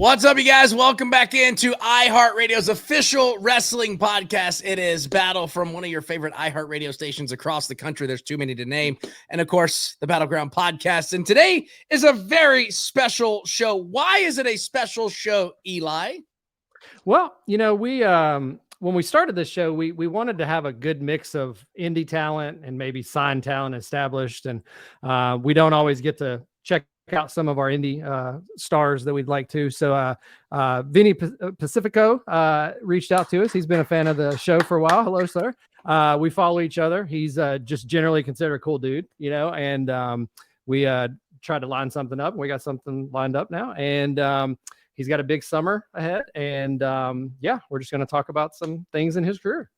What's up, you guys? Welcome back into iHeartRadio's official wrestling podcast. It is Battle from one of your favorite iHeartRadio stations across the country. There's too many to name. And of course, the Battleground podcast. And today is a very special show. Why is it a special show, Eli? Well, we when we started this show, we wanted to have a good mix of indie talent and maybe signed talent established. And we don't always get to check out some of our indie stars that we'd like to. So Vinny Pacifico reached out to us. He's been a fan of the show for a while. Hello, sir. We follow each other. He's just generally considered a cool dude, and we tried to line something up. We got something lined up now. And he's got a big summer ahead. And we're just going to talk about some things in his career.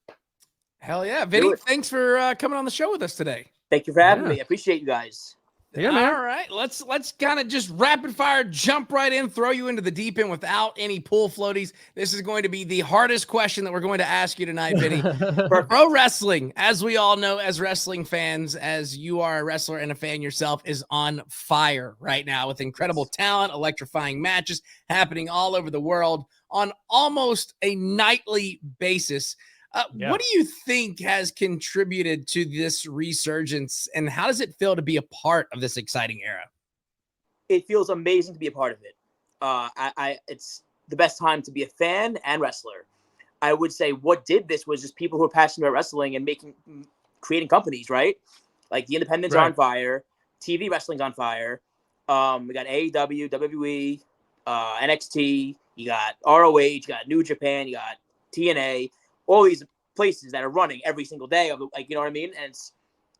Hell yeah. Vinny, thanks for coming on the show with us today. Thank you for having me. I appreciate you guys. Yeah, man. All right, let's kind of just rapid fire, jump right in, throw you into the deep end without any pool floaties. This is going to be the hardest question that we're going to ask you tonight, Vinny. Pro wrestling, as we all know, as wrestling fans, as you are a wrestler and a fan yourself, is on fire right now with incredible talent, electrifying matches happening all over the world on almost a nightly basis. What do you think has contributed to this resurgence, and how does it feel to be a part of this exciting era? It feels amazing to be a part of it. It's the best time to be a fan and wrestler. I would say what did this was just people who are passionate about wrestling and creating companies, right? Like the independents are on fire, TV wrestling's on fire. We got AEW, WWE, NXT, you got ROH, you got New Japan, you got TNA. All these places that are running every single day of you know what I mean? And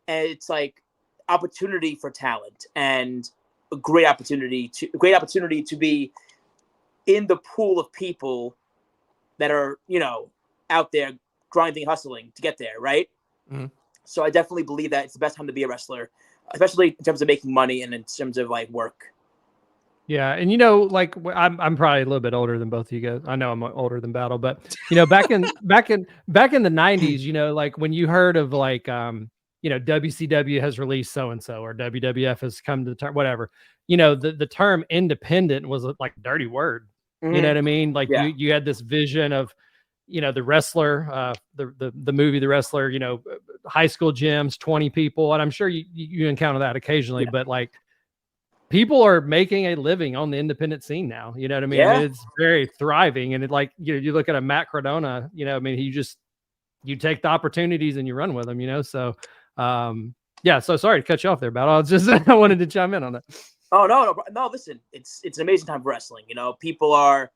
it's like opportunity for talent and a great opportunity to be in the pool of people that are, out there grinding, hustling to get there. Right. Mm-hmm. So I definitely believe that it's the best time to be a wrestler, especially in terms of making money and in terms of work. Yeah, and I'm probably a little bit older than both of you guys. I know I'm older than Battle, but back in the 90s, when you heard of WCW has released so and so or WWF has come to the term, whatever, the term independent was like a dirty word. Mm-hmm. You know what I mean? You had this vision of the wrestler, the movie The Wrestler, high school gyms, 20 people, and I'm sure you encounter that occasionally, but people are making a living on the independent scene now. You know what I mean? Yeah. It's very thriving. And you look at a Matt Cardona, you take the opportunities and you run with them, So, so sorry to cut you off there, Battle. I wanted to chime in on that. Oh, no, listen, it's an amazing time for wrestling. People are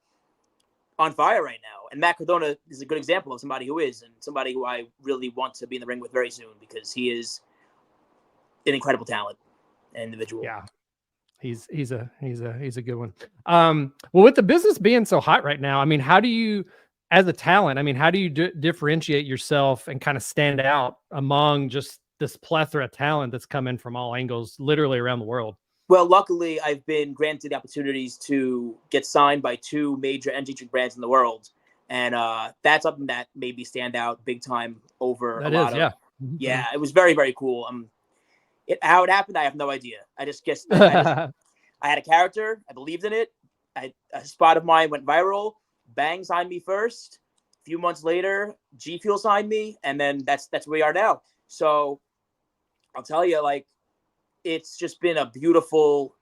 on fire right now. And Matt Cardona is a good example of somebody who is, and somebody who I really want to be in the ring with very soon because he is an incredible talent and individual. Yeah. He's a good one. Well, with the business being so hot right now, I mean, how do you, as a talent, how do you differentiate yourself and kind of stand out among just this plethora of talent that's coming from all angles, literally around the world? Well, luckily, I've been granted the opportunities to get signed by two major energy drink brands in the world, and that's something that made me stand out big time over Yeah, it was very, very cool. How it happened, I have no idea. I just guess I had a character. I believed in it. A spot of mine went viral. Bang signed me first. A few months later, G Fuel signed me, and then that's where we are now. So I'll tell you, it's just been a beautiful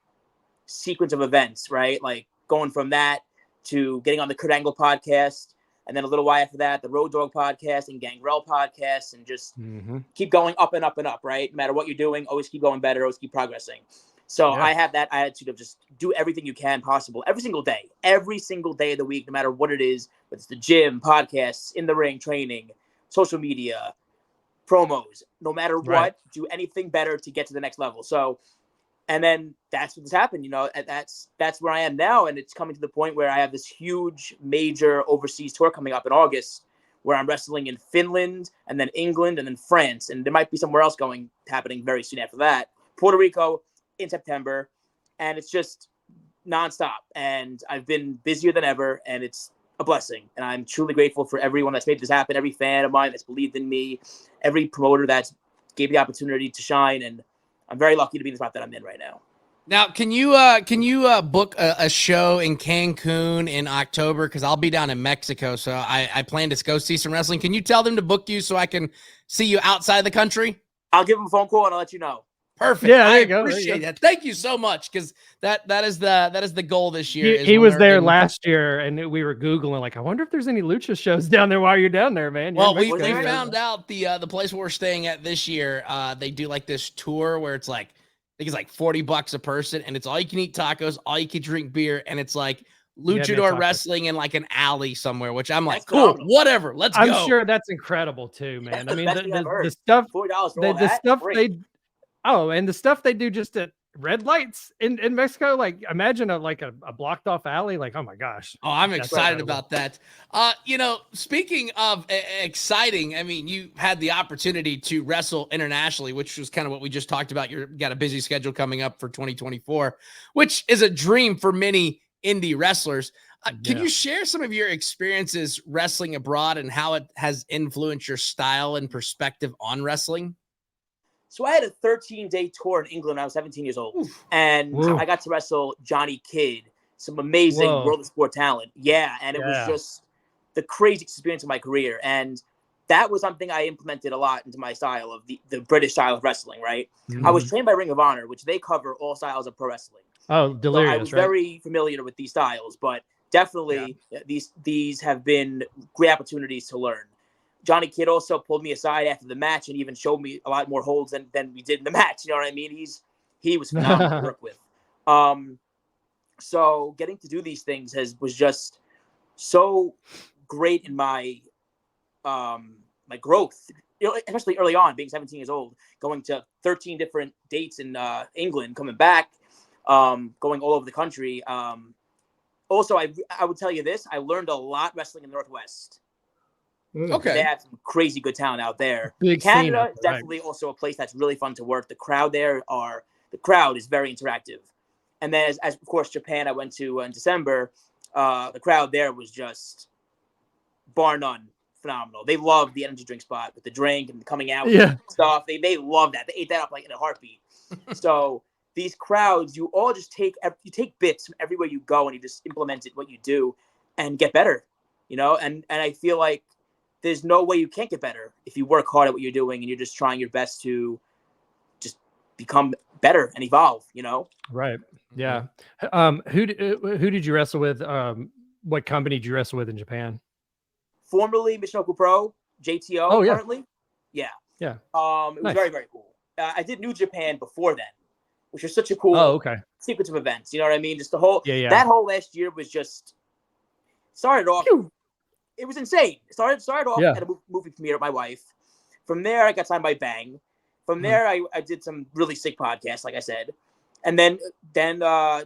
sequence of events, right? Going from that to getting on the Kurt Angle podcast, and then a little while after that, the Road Dogg podcast and Gangrel podcast, and just keep going up and up and up, right? No matter what you're doing, always keep going better, always keep progressing. So I have that attitude of just do everything you can possible every single day of the week, no matter what it is, whether it's the gym, podcasts, in the ring, training, social media, promos, no matter what, do anything better to get to the next level. So, and then that's what's happened, that's where I am now. And it's coming to the point where I have this huge major overseas tour coming up in August where I'm wrestling in Finland and then England and then France. And there might be somewhere else happening very soon after that. Puerto Rico in September. And it's just nonstop. And I've been busier than ever. And it's a blessing. And I'm truly grateful for everyone that's made this happen. Every fan of mine that's believed in me, every promoter that's gave me the opportunity to shine. And I'm very lucky to be in the spot that I'm in right now. Now, can you book a show in Cancun in October? Because I'll be down in Mexico, so I plan to go see some wrestling. Can you tell them to book you so I can see you outside the country? I'll give them a phone call and I'll let you know. Perfect. Yeah, I there you go. appreciate that. Thank you so much, because that is the goal this year. He was there last year, and we were Googling, like, I wonder if there's any lucha shows down there while you're down there, man. Well, we found out the place where we're staying at this year. They do like this tour where it's like, I think it's like $40 a person, and it's all you can eat tacos, all you can drink beer, and it's like luchador wrestling in like an alley somewhere, which I'm like, cool, whatever, let's go. I'm sure that's incredible too, man. I mean, the stuff, the stuff and the stuff they do just at red lights in Mexico, like imagine a blocked off alley, like, oh my gosh. Oh, I'm excited about that. Speaking of exciting, I mean, you had the opportunity to wrestle internationally, which was kind of what we just talked about. You've got a busy schedule coming up for 2024, which is a dream for many indie wrestlers. Can you share some of your experiences wrestling abroad and how it has influenced your style and perspective on wrestling? So I had a 13-day tour in England when I was 17 years old. And I got to wrestle Johnny Kidd, some amazing World of Sport talent. Yeah, and it was just the craziest experience of my career. And that was something I implemented a lot into my style of the British style of wrestling, right? Mm-hmm. I was trained by Ring of Honor, which they cover all styles of pro wrestling. Oh, Delirious, so I was very familiar with these styles, but definitely these have been great opportunities to learn. Johnny Kidd also pulled me aside after the match and even showed me a lot more holds than we did in the match. You know what I mean? He was phenomenal to work with. So getting to do these things was just so great in my my growth, especially early on, being 17 years old, going to 13 different dates in England, coming back, going all over the country. Also, I would tell you this: I learned a lot wrestling in the Northwest. Okay. They have some crazy good talent out there. Big Canada is definitely also a place that's really fun to work. The crowd is very interactive. And then as of course Japan I went to in December, the crowd there was just bar none phenomenal. They loved the energy drink spot with the drink and coming out with stuff. They love that. They ate that up like in a heartbeat. So these crowds, you all just take bits from everywhere you go and you just implement it, what you do, and get better. And I feel like there's no way you can't get better if you work hard at what you're doing and you're just trying your best to just become better and evolve, Right. Yeah. Who did you wrestle with? What company did you wrestle with in Japan? Formerly Michinoku Pro, JTO currently. Yeah. Yeah. It was very, very cool. I did New Japan before then, which was such a cool sequence of events. You know what I mean? Just the whole, that whole last year was just started off. It was insane. It started off at a movie premiere with my wife. From there, I got signed by Bang. From there, I did some really sick podcasts, like I said. And then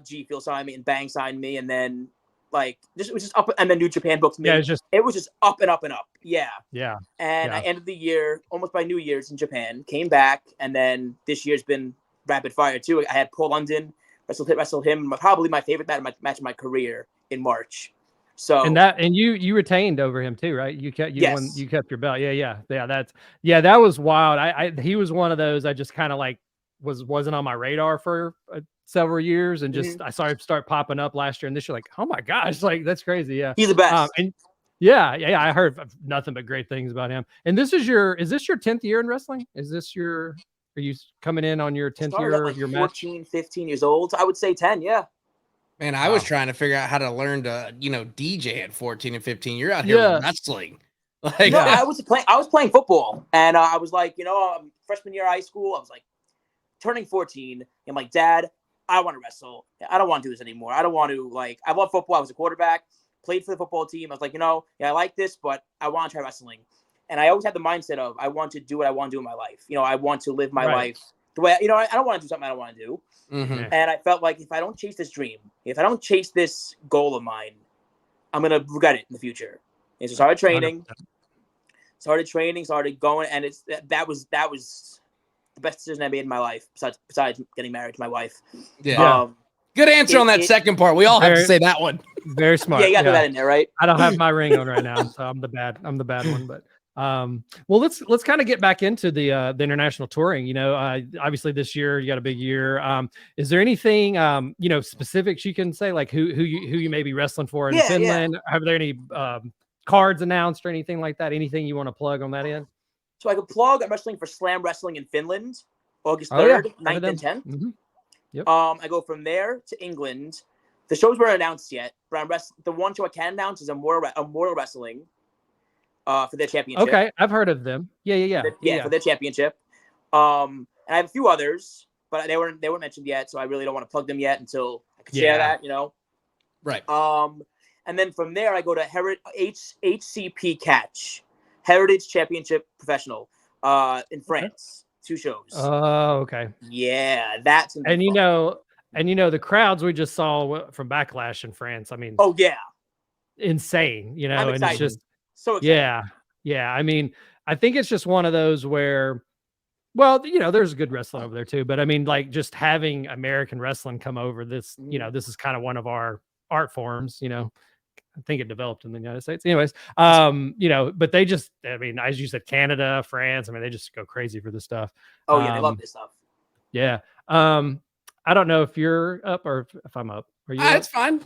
G Fuel signed me and Bang signed me. And then it was just up. And then New Japan booked me. Yeah, it was just up and up and up. Yeah. Yeah. And I ended the year almost by New Year's in Japan. Came back, and then this year's been rapid fire too. I had Paul London wrestled him. Probably my favorite match of my career in March. So and you retained over him too, right? You kept you kept your belt. Yeah. That was wild. He was one of those I just kind of like wasn't on my radar for several years, and just I saw him start popping up last year and this year, like, oh my gosh, like that's crazy. Yeah, he's the best. I heard nothing but great things about him. And is this your 10th year in wrestling? Are you coming in on your 10th year of your 14, match? 15 years old. I would say 10. Yeah. Man, I was trying to figure out how to learn to, DJ at 14 and 15. You're out here wrestling. I was playing football, and I was like, freshman year of high school, I was like turning 14. I'm like, Dad, I want to wrestle. I don't want to do this anymore. I don't want to I love football. I was a quarterback, played for the football team. I was like, I like this, but I want to try wrestling. And I always had the mindset of I want to do what I want to do in my life. I want to live my life the way, I don't want to do something I don't want to do. Mm-hmm. And I felt like if I don't chase this dream, if I don't chase this goal of mine, I'm going to regret it in the future. And so started training, started going. And that was the best decision I made in my life, besides getting married to my wife. Yeah. Good answer on that second part. We all have to say that one. Very smart. Yeah, you got to do that in there, right? I don't have my ring on right now, so I'm the bad one. But Well, let's kind of get back into the international touring. Obviously this year you got a big year. Is there anything specifics you can say, like who you may be wrestling for in Finland? Have there any cards announced or anything like that? Anything you want to plug on that end? So I could plug. I'm wrestling for Slam Wrestling in Finland, August 3rd, 9th, and 10th. Mm-hmm. Yep. I go from there to England. The shows weren't announced yet, but the one show I can announce is Immortal Wrestling for their championship. Okay, I've heard of them. Yeah. For their championship. And I have a few others, but they weren't mentioned yet, so I really don't want to plug them yet until I can share that, Right. And then from there I go to HCP Catch, Heritage Championship Professional, in France. 2 shows. Oh, okay. Yeah, that's and the crowds we just saw from Backlash in France. I mean, oh yeah, insane. I'm and it's just so excited. Yeah. I mean, I think it's just one of those where, well, there's good wrestling over there too, but I mean, like just having American wrestling come over this, this is kind of one of our art forms. I think it developed in the United States. Anyways, but they just, I mean, as you said, Canada, France, I mean, they just go crazy for this stuff. Oh yeah, they love this stuff. Yeah. I don't know if you're up or if I'm up. Are you up? It's fine.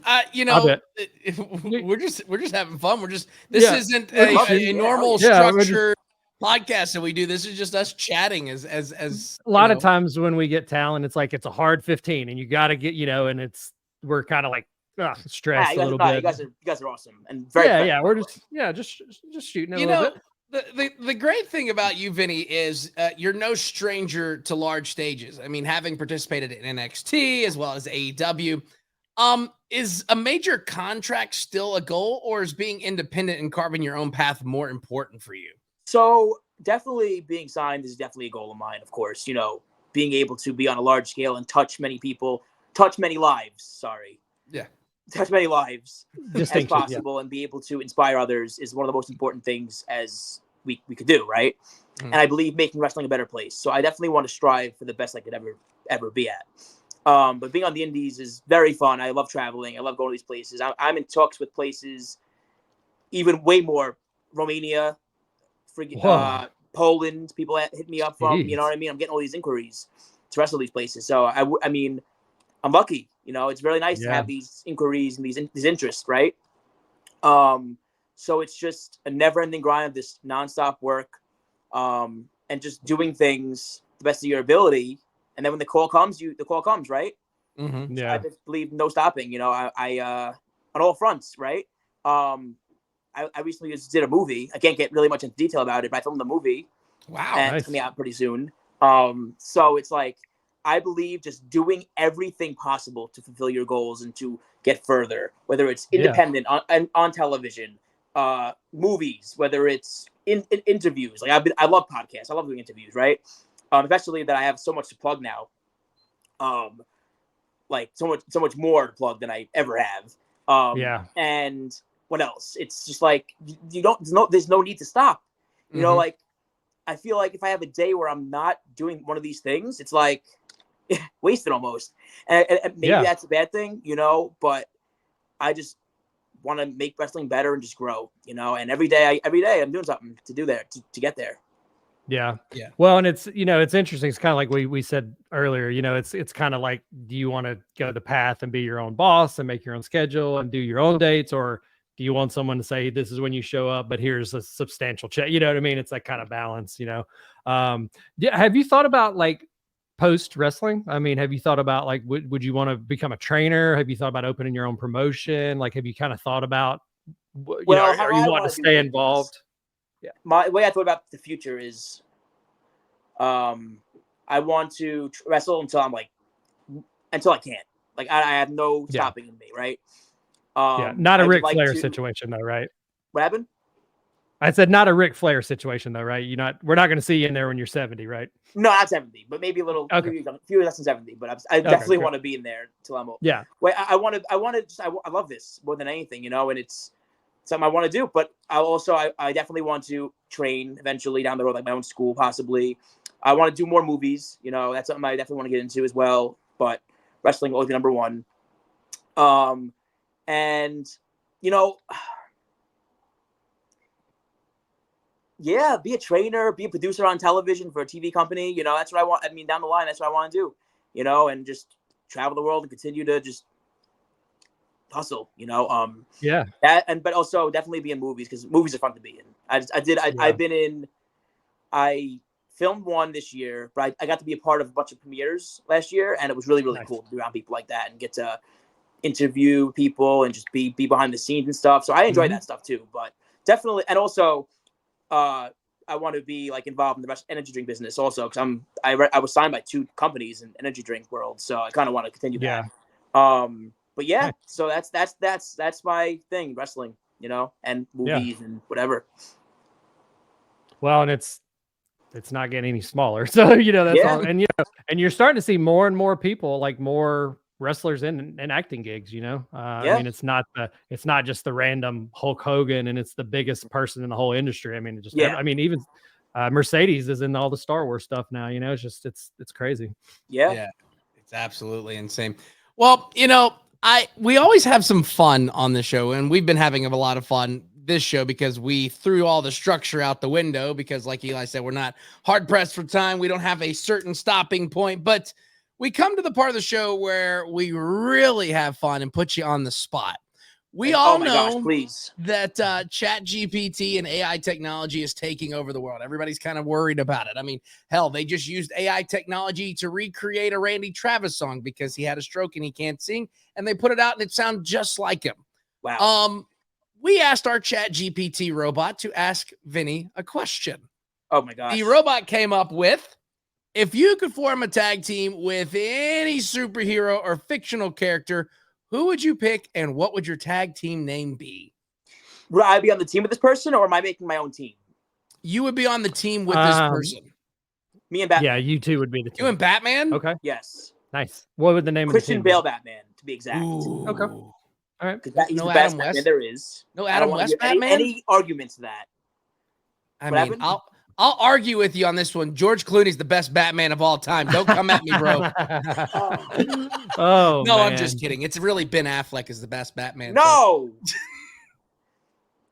We're just having fun. This isn't a normal structured podcast that we do. This is just us chatting as a lot of times when we get talent, it's like, it's a hard 15 and you got to get, and we're kind of like, stressed a little bit. You guys are awesome and very we're just shooting a little bit. The great thing about you, Vinny, is you're no stranger to large stages. I mean, having participated in NXT as well as AEW, is a major contract still a goal, or is being independent and carving your own path more important for you? So definitely being signed is definitely a goal of mine. Of course, being able to be on a large scale and touch many people, touch many lives as possible, and be able to inspire others is one of the most important things as we could do, right? And I believe making wrestling a better place. So I definitely want to strive for the best I could ever be at. But being on the indies is very fun. I love traveling. I love going to these places. I'm in talks with places even way more. Romania, Poland, people hit me up from, you know what I mean? I'm getting all these inquiries to wrestle these places. So I mean, I'm lucky. It's really nice to have these inquiries and these interests, right? So it's just a never-ending grind of this nonstop work, and just doing things the best of your ability. And then when the call comes, right? Mm-hmm. Yeah. So I just believe no stopping. I on all fronts, right? I recently just did a movie. I can't get really much into detail about it, but I filmed the movie. Wow, and it's coming out pretty soon. So it's like, I believe just doing everything possible to fulfill your goals and to get further, whether it's independent on television, movies, whether it's in interviews. Like I love podcasts. I love doing interviews, right? Especially that I have so much to plug now. Like so much more to plug than I ever have. And what else? It's just like there's no need to stop. Like I feel like if I have a day where I'm not doing one of these things, it's like wasted almost. And maybe that's a bad thing, but I just want to make wrestling better and just grow, and every day I'm doing something to do there, to get there. Yeah. Well, and it's, it's interesting. It's kind of like we said earlier, it's kind of like, do you want to go the path and be your own boss and make your own schedule and do your own dates? Or do you want someone to say, this is when you show up, but here's a substantial check? You know what I mean? It's that kind of balance, Have you thought about like post wrestling? I mean, have you thought about like, would you want to become a trainer? Have you thought about opening your own promotion? Like, have you kind of thought about, are you want to stay involved? Yeah. My way I thought about the future is, I want to wrestle until I can't. Like I have no stopping in me, right? Not a Ric Flair situation though, right? What happened? I said not a Ric Flair situation though, right? We're not going to see you in there when you're 70, right? No, not 70, but maybe a few less than 70. But I definitely want to be in there until I'm old. Yeah. Wait, I love this more than anything, and it's something I want to do. But I definitely want to train eventually down the road, like my own school, possibly. I want to do more movies. That's something I definitely want to get into as well. But wrestling will always be number one. And Yeah, be a trainer, be a producer on television for a TV company. You know, that's what I want. I mean, down the line, that's what I want to do. You know, and just travel the world and continue to just hustle. You know, Yeah. But also definitely be in movies because movies are fun to be in. I filmed one this year, but I got to be a part of a bunch of premieres last year, and it was really Nice. cool to be around people like that and get to interview people and just be behind the scenes and stuff. So I enjoy that stuff too. But definitely, and also, I want to be like involved in the energy drink business also because I was signed by 2 companies in energy drink world, so I kind of want to continue that. But yeah, Nice. so that's my thing, wrestling, you know, and movies and whatever. Well, and it's not getting any smaller, so you know that's all. And and you're starting to see more and more people, like more wrestlers in acting gigs. You know, I mean, it's not just the random Hulk Hogan, and it's the biggest person in the whole industry. I mean, I mean, even Mercedes is in all the Star Wars stuff now. You know, it's crazy. Yeah, it's absolutely insane. Well, you know, we always have some fun on the show, and we've been having a lot of fun this show because we threw all the structure out the window because, like Eli said, we're not hard pressed for time. We don't have a certain stopping point, but we come to the part of the show where we really have fun and put you on the spot. We all know that Chat GPT and AI technology is taking over the world. Everybody's kind of worried about it. I mean, hell, they just used AI technology to recreate a Randy Travis song because he had a stroke and he can't sing, and they put it out and it sounded just like him. Wow. We asked our Chat GPT robot to ask Vinny a question. Oh my gosh. The robot came up with, if you could form a tag team with any superhero or fictional character, who would you pick and what would your tag team name be? Would I be on the team with this person or am I making my own team? You would be on the team with this person. Me and Batman. Yeah, you two would be the team. You and Batman? Okay. Yes. Nice. What would the name Christian of the team Bale be? Batman, to be exact. Ooh. Okay. All right. He's no the best Batman there is. No Adam West Batman? Any arguments to that? I mean, I'll argue with you on this one. George Clooney's the best Batman of all time. Don't come at me, bro. Oh, no, man. I'm just kidding. It's really Ben Affleck is the best Batman. No.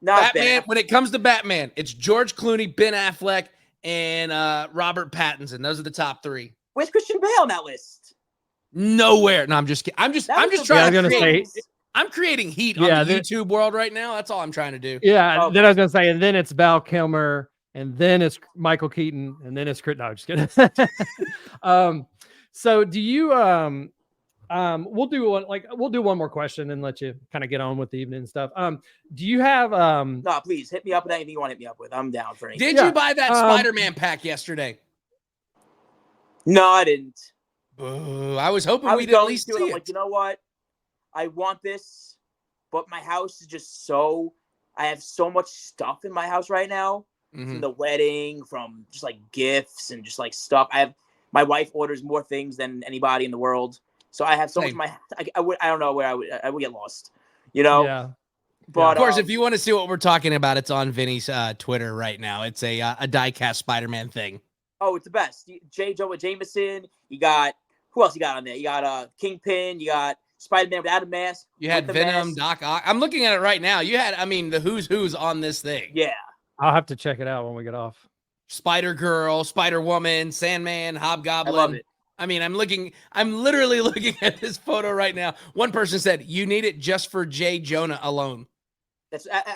Batman, when it comes to Batman, it's George Clooney, Ben Affleck, and Robert Pattinson. Those are the top 3. Where's Christian Bale on that list? Nowhere. No, I'm just kidding. I'm just trying to create. I'm creating heat on the YouTube world right now. That's all I'm trying to do. Yeah. Then I was gonna say, and then it's Val Kilmer, and then it's Michael Keaton, and then it's Chris. No, I'm just kidding. So do you we'll do one more question and let you kind of get on with the evening and stuff. Do you have no, please hit me up with anything you want to hit me up with. I'm down for anything. Did you buy that Spider-Man pack yesterday? No, I didn't. I was hoping we'd at least see it. I'm like, you know what? I want this, but my house is just I have so much stuff in my house right now. From the wedding, from just like gifts and just like stuff. My wife orders more things than anybody in the world. So I have so much I don't know where I would get lost, you know? Yeah. But of course, if you want to see what we're talking about, it's on Vinny's Twitter right now. It's a die-cast Spider-Man thing. Oh, it's the best. J. Jonah Jameson. You got, who else you got on there? You got Kingpin. You got Spider-Man without a mask. You had Venom, Doc Ock. I'm looking at it right now. You had, the who's on this thing. Yeah. I'll have to check it out when we get off. Spider-Girl, Spider-Woman, Sandman, Hobgoblin. I love it. I'm literally looking at this photo right now. One person said, you need it just for J. Jonah alone.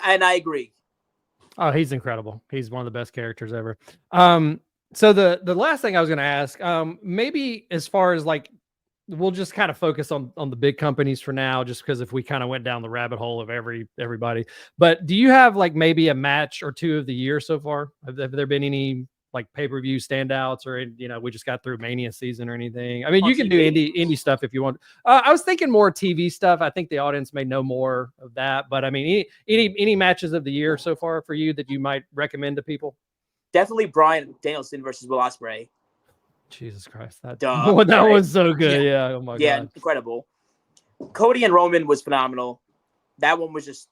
And I agree. Oh, he's incredible. He's one of the best characters ever. So the last thing I was going to ask, maybe as far as like, we'll just kind of focus on the big companies for now, just because if we kind of went down the rabbit hole of everybody, but do you have like maybe a match or 2 of the year so far? Have there been any like pay-per-view standouts or, we just got through Mania season or anything? I mean, you can do indie stuff if you want. I was thinking more TV stuff. I think the audience may know more of that, but I mean, any matches of the year so far for you that you might recommend to people? Definitely Bryan Danielson versus Will Ospreay. Jesus Christ. That was so good. Yeah. Oh my God. Yeah, incredible. Cody and Roman was phenomenal. That one was just,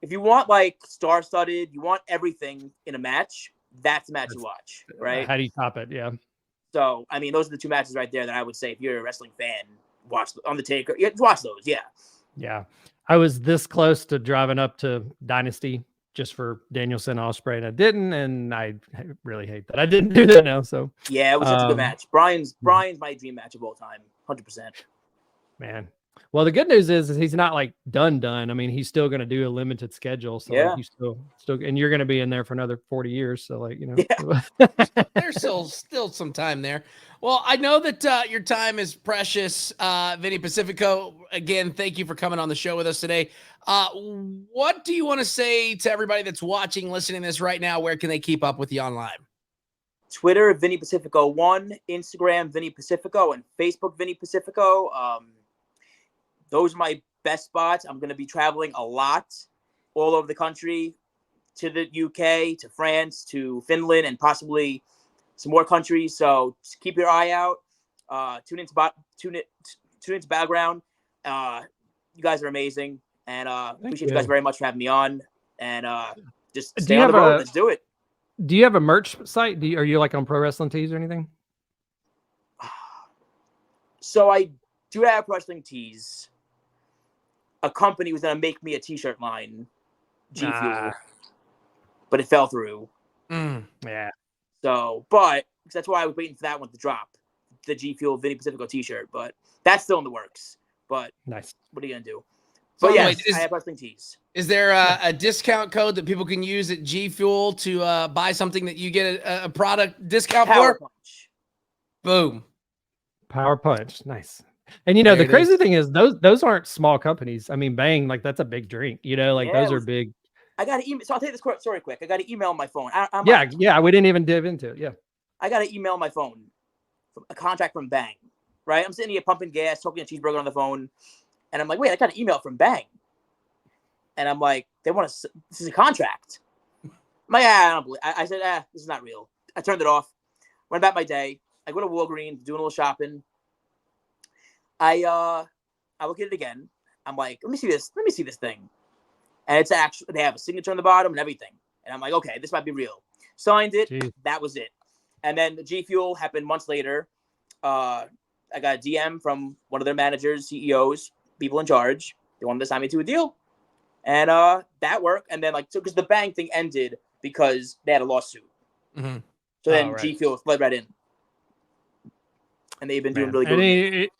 if you want like star-studded, you want everything in a match, that's a match to watch, right? How do you top it? Yeah. So, I mean, those are the 2 matches right there that I would say if you're a wrestling fan, watch Undertaker. Yeah, watch those. Yeah. Yeah. I was this close to driving up to Dynasty just for Danielson Ospreay, and I didn't, and I really hate that I didn't do that now. So yeah, it was such a good match. Brian's my dream match of all time, 100%. Man. Well, the good news is he's not like done. I mean, he's still going to do a limited schedule. So like, he's still, and you're going to be in there for another 40 years. So like, you know, there's still some time there. Well, I know that your time is precious. Vinny Pacifico, again, thank you for coming on the show with us today. What do you want to say to everybody that's watching, listening to this right now? Where can they keep up with you online? Twitter, Vinny Pacifico 1, Instagram, Vinny Pacifico, and Facebook, Vinny Pacifico. Those are my best spots. I'm going to be traveling a lot all over the country, to the UK, to France, to Finland, and possibly some more countries. So just keep your eye out. Tune into Battleground. You guys are amazing, and appreciate you guys very much for having me on. And just stay on the road. Let's do it. Do you have a merch site? Are you like on Pro Wrestling Tees or anything? So I do have wrestling tees. A company was going to make me a t-shirt line, G Fuel, but it fell through. Yeah. So, but that's why I was waiting for that one to drop, the G Fuel Vinny Pacifico t-shirt, but that's still in the works. But nice. What are you going to do? So but yes, I have wrestling tees. Is there a discount code that people can use at G Fuel to buy something that you get a product discount Power for? Punch. Boom. Power Punch. Nice. And you know, the crazy thing is those aren't small companies. I mean, Bang, like that's a big drink, you know, like those are big. I got an email. So I'll tell you this story quick. I got an email on my phone. Yeah. We didn't even dive into it. Yeah. I got an email on my phone, a contract from Bang, right? I'm sitting here pumping gas, talking to Cheeseburger on the phone. And I'm like, wait, I got an email from Bang. And I'm like, this is a contract. I'm like, I don't believe. I said, this is not real. I turned it off. Went about my day. I go to Walgreens, doing a little shopping. I look at it again. I'm like, let me see this thing. And it's actually, they have a signature on the bottom and everything. And I'm like, okay, this might be real. Signed it. Jeez. That was it. And then the G Fuel happened months later. I got a DM from one of their managers, CEOs, people in charge. They wanted to sign me to a deal. And that worked. And then because the Bang thing ended because they had a lawsuit. Mm-hmm. So then G Fuel fled right in. And they've been doing really good.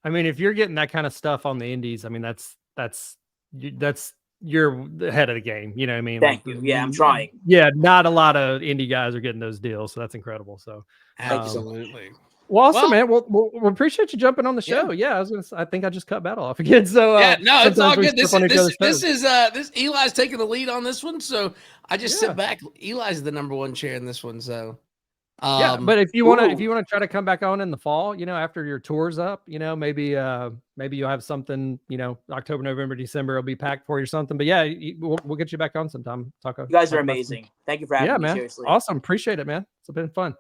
I mean, if you're getting that kind of stuff on the indies, I mean, that's you're ahead of the game. You know what I mean? Thank you. Yeah, I'm trying. Yeah, not a lot of indie guys are getting those deals, so that's incredible. So absolutely. Well, awesome, man. We'll appreciate you jumping on the show. Yeah, I think I just cut Battle off again. So no, it's all good. This is Eli's taking the lead on this one, so I just sit back. Eli's the number one chair in this one, so. But if you want to try to come back on in the fall, you know, after your tour's up, you know, maybe you'll have something, you know, October, November, December will be packed for you or something. But yeah, we'll get you back on sometime. You guys are amazing. Thank you for having me. Man. Seriously. Awesome. Appreciate it, man. It's been fun.